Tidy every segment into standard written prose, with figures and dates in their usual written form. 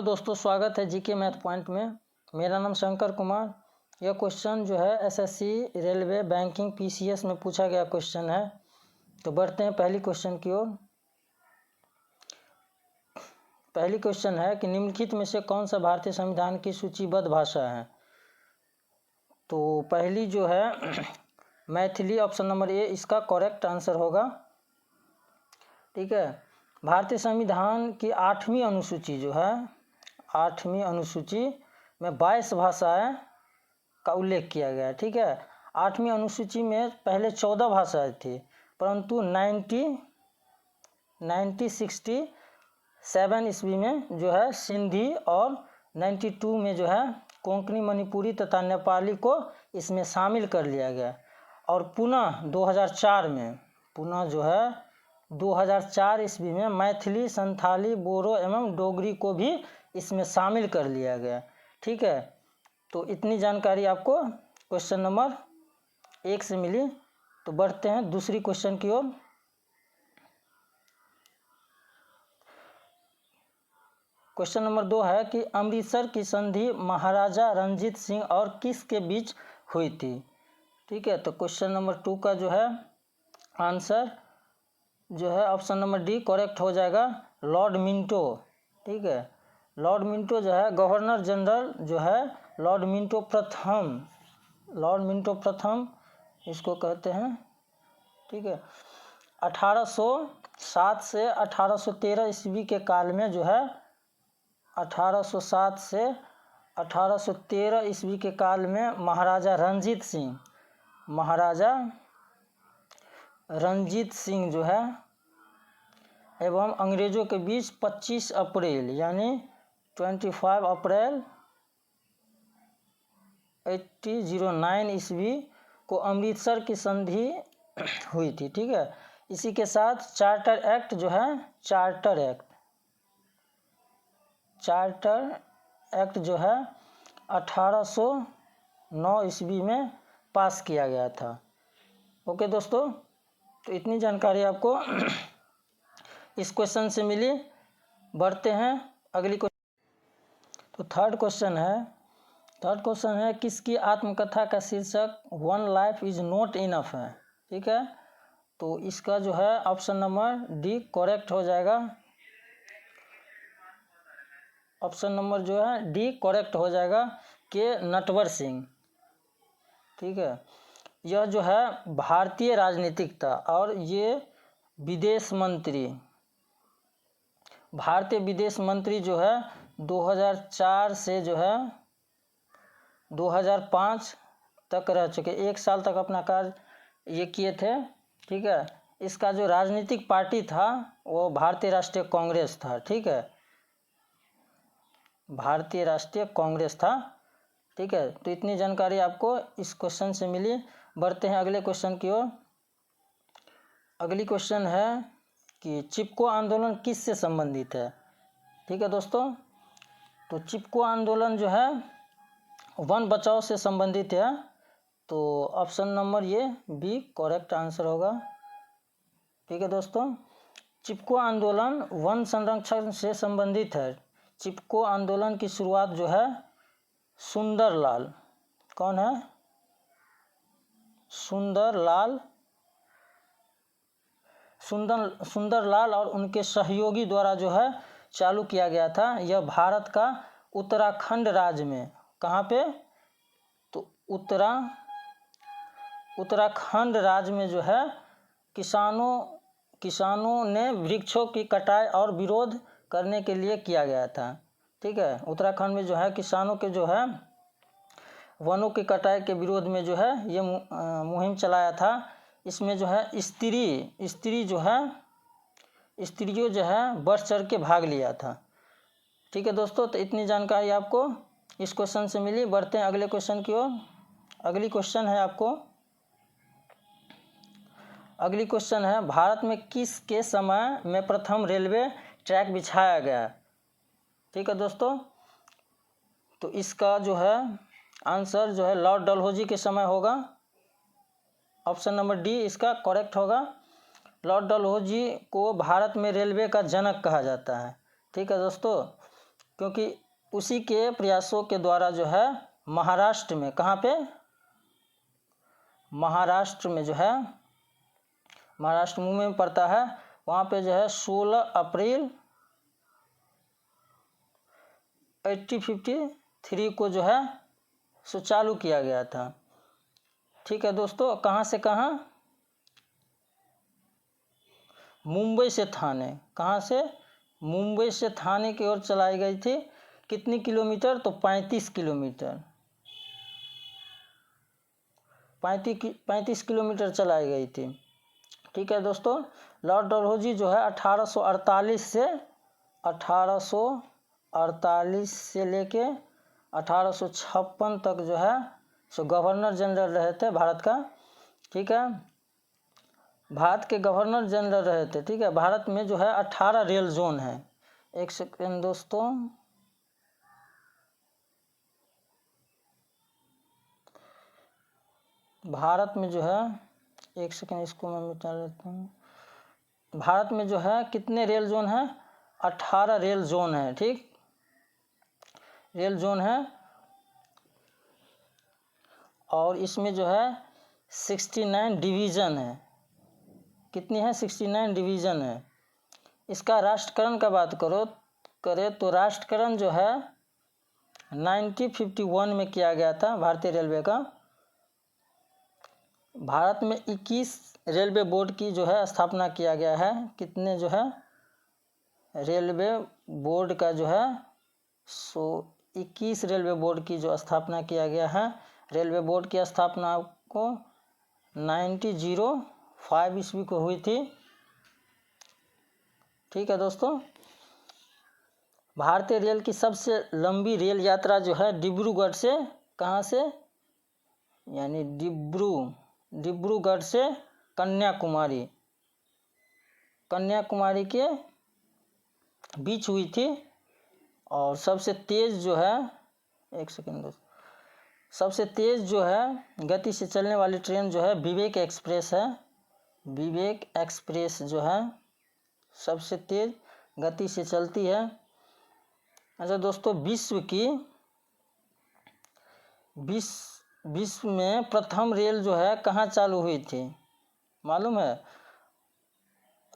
दोस्तों, स्वागत है जीके मैथ पॉइंट में। मेरा नाम शंकर कुमार। यह क्वेश्चन जो है एसएससी रेलवे बैंकिंग पीसीएस में पूछा गया क्वेश्चन है। तो बढ़ते हैं पहली क्वेश्चन की ओर। पहली क्वेश्चन है कि निम्नलिखित में से कौन सा भारतीय संविधान की सूचीबद्ध भाषा है। तो पहली जो है मैथिली, ऑप्शन नंबर ए इसका करेक्ट आंसर होगा। ठीक है, भारतीय संविधान की 8वीं अनुसूची जो है 8वीं अनुसूची में 22 भाषाएं का उल्लेख किया गया है। ठीक है, 8वीं अनुसूची में पहले 14 भाषाएं थी, परंतु 1967 ईस्वी में जो है सिंधी और 92 में जो है कोंकणी, मणिपुरी तथा नेपाली को इसमें शामिल कर लिया गया। और पुनः 2004 ईस्वी में मैथिली, संथाली, बोरो एवं डोगरी को भी इसमें शामिल कर लिया गया। ठीक है, तो इतनी जानकारी आपको क्वेश्चन नंबर 1 से मिली। तो बढ़ते हैं दूसरी क्वेश्चन की ओर। क्वेश्चन नंबर 2 है कि अमृतसर की संधि महाराजा रणजीत सिंह और किसके बीच हुई थी। ठीक है, तो क्वेश्चन नंबर 2 का जो है आंसर जो है ऑप्शन नंबर डी करेक्ट हो जाएगा, लॉर्ड मिंटो। ठीक है, लॉर्ड मिंटो जो है गवर्नर जनरल जो है लॉर्ड मिंटो प्रथम इसको कहते हैं। ठीक है, 1807 से 1813 ईस्वी के काल में जो है 1807 से 1813 ईस्वी के काल में महाराजा रणजीत सिंह जो है एवं अंग्रेज़ों के बीच 25 अप्रैल यानी 25 अप्रैल 1809 ईस्वी को अमृतसर की संधि हुई थी। ठीक है, इसी के साथ चार्टर एक्ट जो है 1809 ईस्वी में पास किया गया था। ओके दोस्तों, तो इतनी जानकारी आपको इस क्वेश्चन से मिली। बढ़ते हैं अगली क्वेश्चन। तो थर्ड क्वेश्चन है किसकी आत्मकथा का शीर्षक one life is not enough है। ठीक है, तो इसका जो है ऑप्शन नंबर डी करेक्ट हो जाएगा। ऑप्शन नंबर जो है डी करेक्ट हो जाएगा, के नटवर सिंह। ठीक है, यह जो है भारतीय राजनीतिक था और ये भारतीय विदेश मंत्री जो है 2004 से जो है 2005 तक रह चुके, 1 साल तक अपना कार्य ये किए थे। ठीक है, इसका जो राजनीतिक पार्टी था वो भारतीय राष्ट्रीय कांग्रेस था। ठीक है, भारतीय राष्ट्रीय कांग्रेस था। ठीक है, तो इतनी जानकारी आपको इस क्वेश्चन से मिली। बढ़ते हैं अगले क्वेश्चन की ओर। अगली क्वेश्चन है कि चिपको आंदोलन किससे संबंधित है। ठीक है दोस्तों, तो चिपको आंदोलन जो है वन बचाओ से संबंधित है। तो ऑप्शन नंबर ये बी करेक्ट आंसर होगा। ठीक है दोस्तों, चिपको आंदोलन वन संरक्षण से संबंधित है। चिपको आंदोलन की शुरुआत जो है सुंदरलाल, कौन है, सुंदरलाल और उनके सहयोगी द्वारा जो है चालू किया गया था। यह भारत का उत्तराखंड राज्य में, कहाँ पे, तो उत्तराखंड राज्य में जो है किसानों ने वृक्षों की कटाई और विरोध करने के लिए किया गया था। ठीक है, उत्तराखंड में जो है किसानों के जो है वनों की कटाई के विरोध में जो है ये मुहिम चलाया था। इसमें जो है स्त्रियों जो है बढ़ चढ़ के भाग लिया था। ठीक है दोस्तों, तो इतनी जानकारी आपको इस क्वेश्चन से मिली। बढ़ते हैं अगले क्वेश्चन की ओर। अगली क्वेश्चन है भारत में किसके समय में प्रथम रेलवे ट्रैक बिछाया गया। ठीक है दोस्तों, तो इसका जो है आंसर जो है लॉर्ड डलहौजी के समय होगा। ऑप्शन नंबर डी इसका करेक्ट होगा। लॉर्ड डलहौजी को भारत में रेलवे का जनक कहा जाता है। ठीक है दोस्तों, क्योंकि उसी के प्रयासों के द्वारा जो है महाराष्ट्र में, कहाँ पे, महाराष्ट्र में जो है, महाराष्ट्र मुंबई में पड़ता है, वहाँ पे जो है 16 अप्रैल 1853 को जो है सो चालू किया गया था। ठीक है दोस्तों, कहाँ से कहाँ, मुंबई से थाने, कहाँ से, मुंबई से थाने की ओर चलाई गई थी। कितनी किलोमीटर, तो 35 किलोमीटर, 35 किलोमीटर चलाई गई थी। ठीक है दोस्तों, लॉर्ड डलहौजी जो है 1848 से लेके 1856 तक जो है सो गवर्नर जनरल रहे थे भारत का। ठीक है, भारत के गवर्नर जनरल रहे थे। ठीक है, भारत में जो है 18 रेल जोन है। एक सेकेंड दोस्तों, भारत में जो है, एक सेकेंड इसको मैं मिटा लेता हूँ। भारत में जो है कितने रेल जोन है, 18 रेल जोन है। ठीक, रेल जोन है, और इसमें जो है 69 डिवीज़न है। कितनी है, 69 डिवीज़न है। इसका राष्ट्रीयकरण का बात करें तो राष्ट्रीयकरण जो है 1951 में किया गया था भारतीय रेलवे का। भारत में 21 रेलवे बोर्ड की जो है स्थापना किया गया है। कितने जो है रेलवे बोर्ड का जो है सो 21 रेलवे बोर्ड की जो स्थापना किया गया है। रेलवे बोर्ड की स्थापना को 1905 ईस्वी को हुई थी। ठीक है दोस्तों, भारतीय रेल की सबसे लंबी रेल यात्रा जो है डिब्रूगढ़ से, कहाँ से, यानी डिब्रूगढ़ से कन्याकुमारी के बीच हुई थी। और सबसे तेज़ जो है, एक सेकेंड दोस्तों, सबसे तेज़ जो है गति से चलने वाली ट्रेन जो है विवेक एक्सप्रेस है। विवेक एक्सप्रेस जो है सबसे तेज़ गति से चलती है। अच्छा दोस्तों, विश्व में प्रथम रेल जो है कहाँ चालू हुई थी, मालूम है,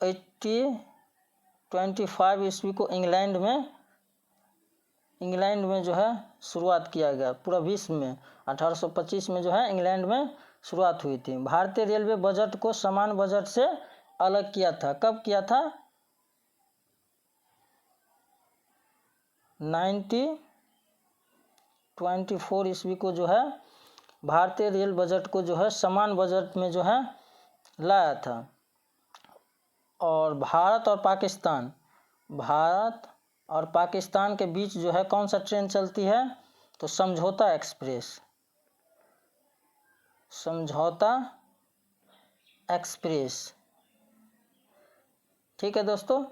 1825 ईस्वी को इंग्लैंड में जो है शुरुआत किया गया। पूरा विश्व में 1825 में जो है इंग्लैंड में शुरुआत हुई थी। भारतीय रेलवे बजट को समान बजट से अलग किया था। कब किया था, 1924 ईस्वी को जो है भारतीय रेल बजट को जो है समान बजट में जो है लाया था। और भारत और पाकिस्तान के बीच जो है कौन सा ट्रेन चलती है, तो समझौता एक्सप्रेस। ठीक है दोस्तों,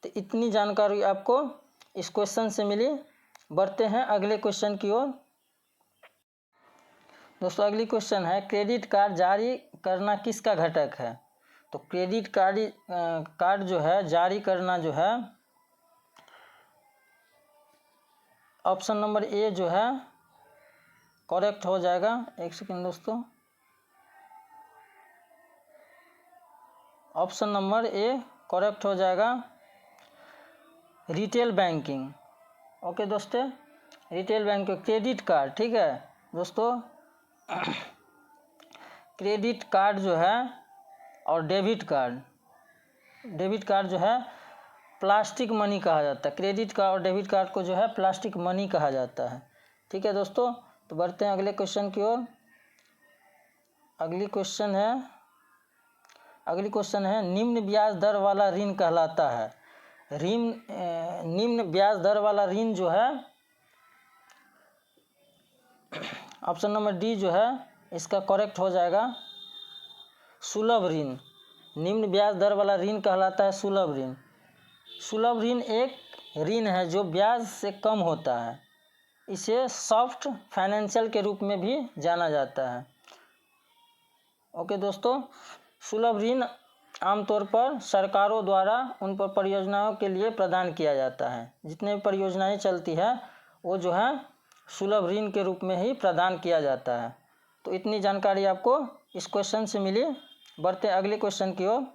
तो इतनी जानकारी आपको इस क्वेश्चन से मिली। बढ़ते हैं अगले क्वेश्चन की ओर। दोस्तों, अगली क्वेश्चन है, क्रेडिट कार्ड जारी करना किसका घटक है। तो क्रेडिट कार्ड जो है जारी करना जो है, ऑप्शन नंबर ए जो है करेक्ट हो जाएगा। एक सेकेंड दोस्तों, ऑप्शन नंबर ए करेक्ट हो जाएगा, रिटेल बैंकिंग। ओके दोस्तों, रिटेल बैंकिंग, क्रेडिट कार्ड। ठीक है दोस्तों, क्रेडिट कार्ड जो है और डेबिट कार्ड जो है प्लास्टिक मनी कहा जाता है। क्रेडिट कार्ड और डेबिट कार्ड को जो है प्लास्टिक मनी कहा जाता है। ठीक है दोस्तों, तो बढ़ते हैं अगले क्वेश्चन की ओर। अगली क्वेश्चन है निम्न ब्याज दर वाला ऋण कहलाता है। निम्न ब्याज दर वाला ऋण जो है, ऑप्शन नंबर डी जो है इसका करेक्ट हो जाएगा, सुलभ ऋण। निम्न ब्याज दर वाला ऋण कहलाता है सुलभ ऋण। सुलभ ऋण एक ऋण है जो ब्याज से कम होता है। इसे सॉफ्ट फाइनेंशियल के रूप में भी जाना जाता है। ओके दोस्तों, सुलभ ऋण आमतौर पर सरकारों द्वारा उन पर परियोजनाओं के लिए प्रदान किया जाता है। जितने भी परियोजनाएं चलती है वो जो है सुलभ ऋण के रूप में ही प्रदान किया जाता है। तो इतनी जानकारी आपको इस क्वेश्चन से मिली। बढ़ते अगले क्वेश्चन की ओर।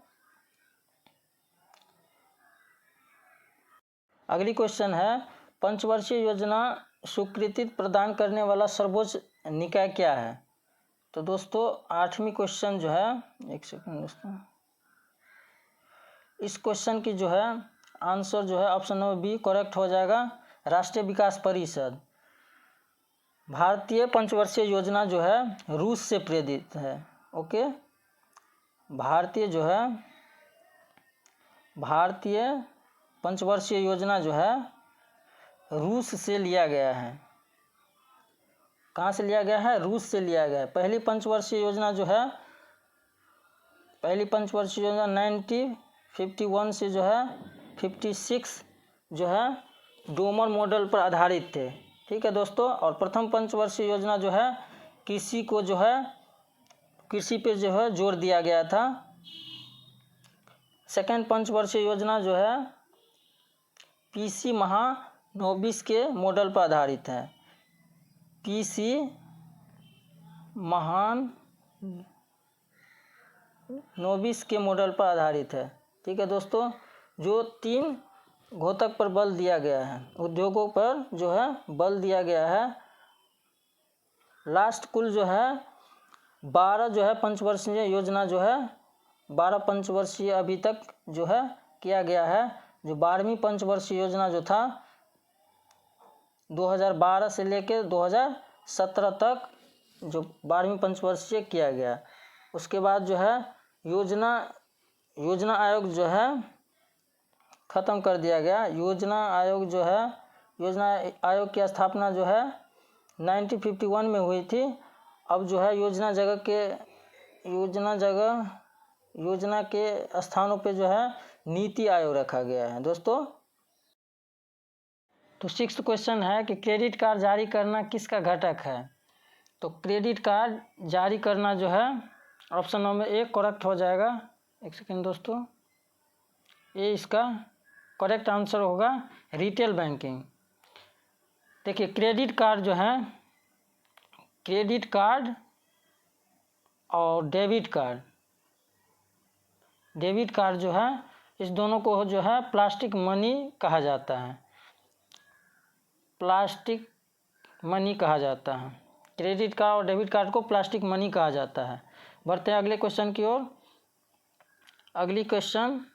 अगली क्वेश्चन है, पंचवर्षीय योजना स्वीकृति प्रदान करने वाला सर्वोच्च निकाय क्या है? तो दोस्तों 8वीं क्वेश्चन जो है, एक सेकंड दोस्तों, इस क्वेश्चन की जो है आंसर जो है ऑप्शन नंबर बी करेक्ट हो जाएगा, राष्ट्रीय विकास परिषद। भारतीय पंचवर्षीय योजना जो है रूस से प्रेरित है। ओके, भारतीय पंचवर्षीय योजना जो है रूस से लिया गया है। कहाँ से लिया गया है? रूस से लिया गया है। पहली पंचवर्षीय योजना 1951 से जो है 56 जो है डोमर मॉडल पर आधारित थे। ठीक है दोस्तों। और प्रथम पंचवर्षीय योजना जो है कृषि पे जो है जोर दिया गया था। सेकेंड पंचवर्षीय योजना जो है पीसी महानोबिस के मॉडल पर आधारित है। पीसी महानोबिस के मॉडल पर आधारित है। ठीक है दोस्तों। जो 3 घोतक पर बल दिया गया है, उद्योगों पर जो है बल दिया गया है। लास्ट कुल जो है 12 जो है पंचवर्षीय योजना जो है 12 पंचवर्षीय अभी तक जो है किया गया है। जो 12वीं पंचवर्षीय योजना जो था 2012 से लेकर 2017 तक जो 12वीं पंचवर्षीय किया गया। उसके बाद जो है योजना आयोग जो है ख़त्म कर दिया गया। योजना आयोग की स्थापना जो है 1951 में हुई थी। अब जो है योजना के स्थानों पे जो है नीति आयोग रखा गया है दोस्तों। तो 6th क्वेश्चन है कि क्रेडिट कार्ड जारी करना किसका घटक है? तो क्रेडिट कार्ड जारी करना जो है ऑप्शन नंबर ए करेक्ट हो जाएगा। एक सेकेंड दोस्तों, ये इसका करेक्ट आंसर होगा, रिटेल बैंकिंग। देखिए क्रेडिट कार्ड और डेबिट कार्ड जो है इस दोनों को जो है प्लास्टिक मनी कहा जाता है। क्रेडिट कार्ड और डेबिट कार्ड को प्लास्टिक मनी कहा जाता है। बढ़ते हैं अगले क्वेश्चन की ओर। अगली क्वेश्चन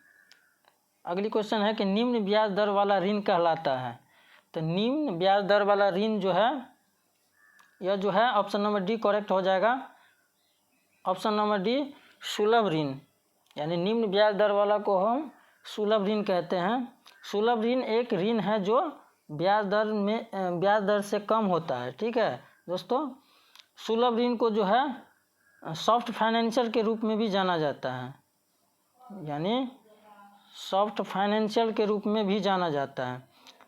है कि निम्न ब्याज दर वाला ऋण कहलाता है। तो निम्न ब्याज दर वाला ऋण जो है यह जो है ऑप्शन नंबर डी करेक्ट हो जाएगा। ऑप्शन नंबर डी सुलभ ऋण, यानी निम्न ब्याज दर वाला को हम सुलभ ऋण कहते हैं। सुलभ ऋण एक ऋण है जो ब्याज दर से कम होता है। ठीक है दोस्तों। सुलभ ऋण को जो है सॉफ्ट फाइनेंशियल के रूप में भी जाना जाता है,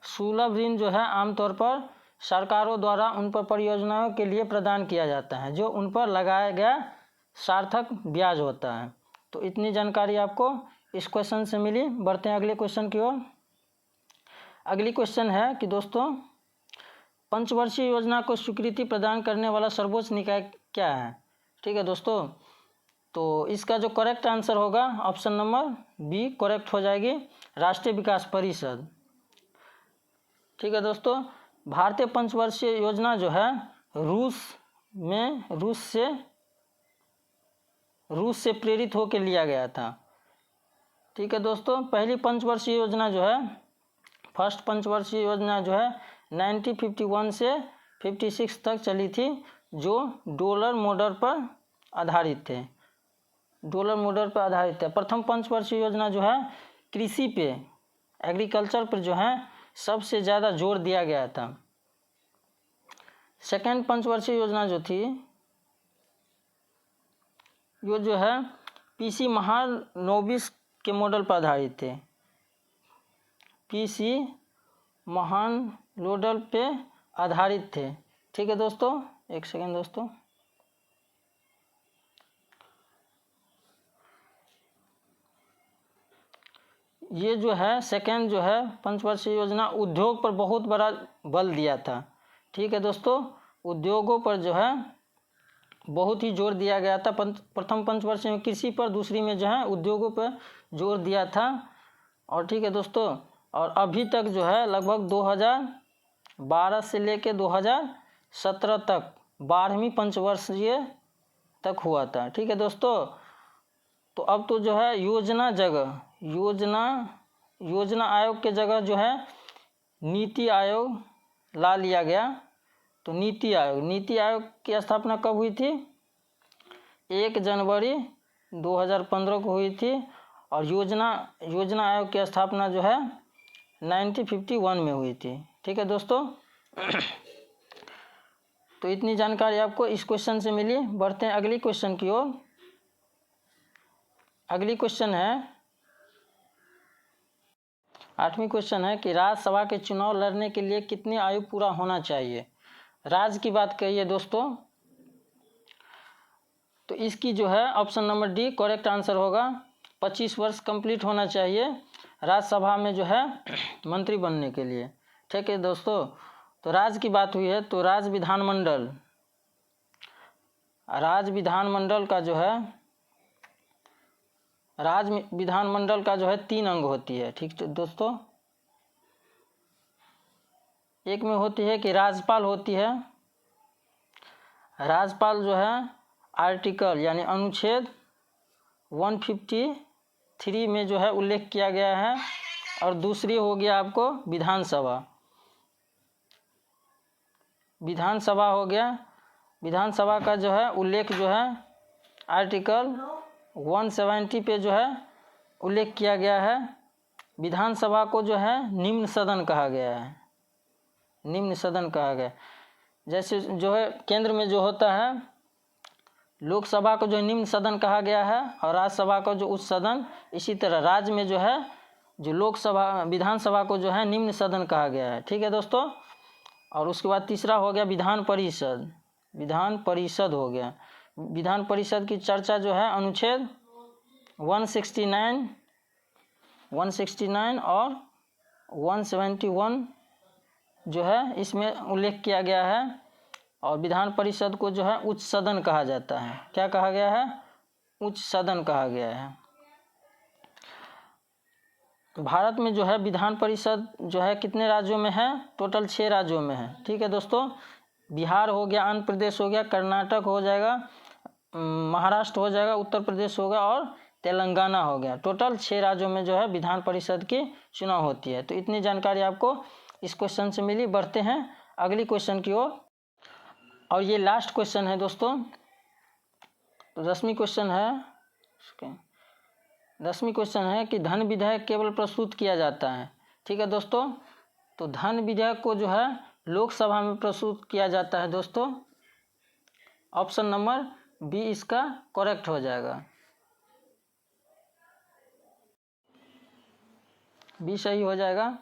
सुलभ ऋण जो है आमतौर पर सरकारों द्वारा उन पर परियोजनाओं के लिए प्रदान किया जाता है जो उन पर लगाया गया सार्थक ब्याज होता है। तो इतनी जानकारी आपको इस क्वेश्चन से मिली। बढ़ते हैं अगले क्वेश्चन की ओर। अगली क्वेश्चन है कि दोस्तों पंचवर्षीय योजना को स्वीकृति प्रदान करने वाला सर्वोच्च निकाय क्या है? ठीक है दोस्तों। तो इसका जो करेक्ट आंसर होगा ऑप्शन नंबर बी करेक्ट हो जाएगी, राष्ट्रीय विकास परिषद। ठीक है दोस्तों। भारतीय पंचवर्षीय योजना जो है रूस से प्रेरित होकर लिया गया था। ठीक है दोस्तों। पहली पंचवर्षीय योजना जो है फर्स्ट पंचवर्षीय योजना जो है 1951 से 56 तक चली थी, जो डॉलर मॉडल पर आधारित थे। प्रथम पंचवर्षीय योजना जो है कृषि पे, एग्रीकल्चर पर जो है सबसे ज़्यादा जोर दिया गया था। सेकेंड पंचवर्षीय योजना जो थी वो जो है पीसी महानोबिस के मॉडल पर आधारित थे। पीसी महानोडल पे आधारित थे। ठीक है दोस्तों। एक सेकेंड दोस्तों। ये जो है सेकेंड जो है पंचवर्षीय योजना उद्योग पर बहुत बड़ा बल दिया था। ठीक है दोस्तों, उद्योगों पर जो है बहुत ही जोर दिया गया था। प्रथम पंचवर्षीय में कृषि पर, दूसरी में जो है उद्योगों पर जोर दिया था। और ठीक है दोस्तों, और अभी तक जो है लगभग 2012 से लेकर 2017 तक 12वीं पंचवर्षीय तक हुआ था। ठीक है दोस्तों, तो अब तो जो है योजना आयोग के जगह जो है नीति आयोग ला लिया गया। तो नीति आयोग की स्थापना कब हुई थी? 1 जनवरी 2015 को हुई थी। और योजना आयोग की स्थापना जो है 1951 में हुई थी। ठीक है दोस्तों, तो इतनी जानकारी आपको इस क्वेश्चन से मिली। बढ़ते हैं अगली क्वेश्चन की ओर। अगली क्वेश्चन है 8वीं क्वेश्चन है कि राज्यसभा के चुनाव लड़ने के लिए कितनी आयु पूरा होना चाहिए? राज्य की बात करिए दोस्तों, तो इसकी जो है option number D correct answer होगा। 25 वर्ष कंप्लीट होना चाहिए राज्यसभा में जो है मंत्री बनने के लिए। ठीक है दोस्तों, तो राज्य की बात हुई है तो राज्य विधानमंडल का जो है 3 अंग होती है। ठीक है दोस्तों, एक में होती है कि राज्यपाल होती है। राज्यपाल जो है आर्टिकल यानी अनुच्छेद 153 में जो है उल्लेख किया गया है। और दूसरी हो गया आपको विधानसभा हो गया। विधानसभा का जो है उल्लेख जो है आर्टिकल 170 पे जो है उल्लेख किया गया है। विधानसभा को जो है निम्न सदन कहा गया है। जैसे जो है केंद्र में जो होता है लोकसभा को जो निम्न सदन कहा गया है और राज्यसभा को जो उच्च सदन, इसी तरह राज्य में जो है जो विधानसभा को जो है निम्न सदन कहा गया है। ठीक है दोस्तों, और उसके बाद तीसरा हो गया विधान परिषद हो गया। विधान परिषद की चर्चा जो है अनुच्छेद 169 और 171 जो है इसमें उल्लेख किया गया है। और विधान परिषद को जो है उच्च सदन कहा जाता है। क्या कहा गया है? उच्च सदन कहा गया है। तो भारत में जो है विधान परिषद जो है कितने राज्यों में है? टोटल 6 राज्यों में है। ठीक है दोस्तों, बिहार हो गया, आंध्र प्रदेश हो गया, कर्नाटक हो जाएगा, महाराष्ट्र हो जाएगा, उत्तर प्रदेश होगा और तेलंगाना हो गया। टोटल 6 राज्यों में जो है विधान परिषद की चुनाव होती है। तो इतनी जानकारी आपको इस क्वेश्चन से मिली। बढ़ते हैं अगली क्वेश्चन की ओर, और ये लास्ट क्वेश्चन है दोस्तों। तो 10वीं क्वेश्चन है कि धन विधेयक केवल प्रस्तुत किया जाता है। ठीक है दोस्तों, तो धन विधेयक को जो है लोकसभा में प्रस्तुत किया जाता है दोस्तों। ऑप्शन नंबर बी इसका करेक्ट हो जाएगा, बी सही हो जाएगा।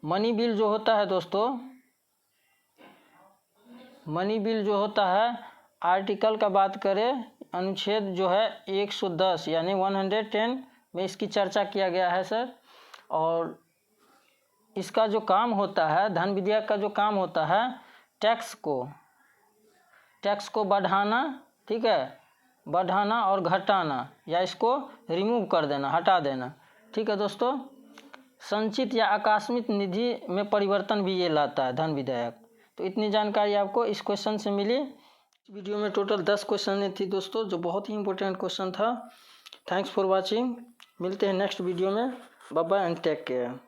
मनी बिल जो होता है दोस्तों, मनी बिल जो होता है आर्टिकल का बात करें, अनुच्छेद जो है 110 यानी 110 में इसकी चर्चा किया गया है सर। और इसका जो काम होता है, धन विधेयक का जो काम होता है टैक्स को बढ़ाना, ठीक है, बढ़ाना और घटाना, या इसको रिमूव कर देना, हटा देना। ठीक है दोस्तों, संचित या आकस्मिक निधि में परिवर्तन भी ये लाता है धन विधेयक। तो इतनी जानकारी आपको इस क्वेश्चन से मिली। इस वीडियो में टोटल 10 क्वेश्चन थी दोस्तों, जो बहुत ही इंपॉर्टेंट क्वेश्चन था। Thanks for watching. मिलते हैं नेक्स्ट वीडियो में। Bye bye and take care.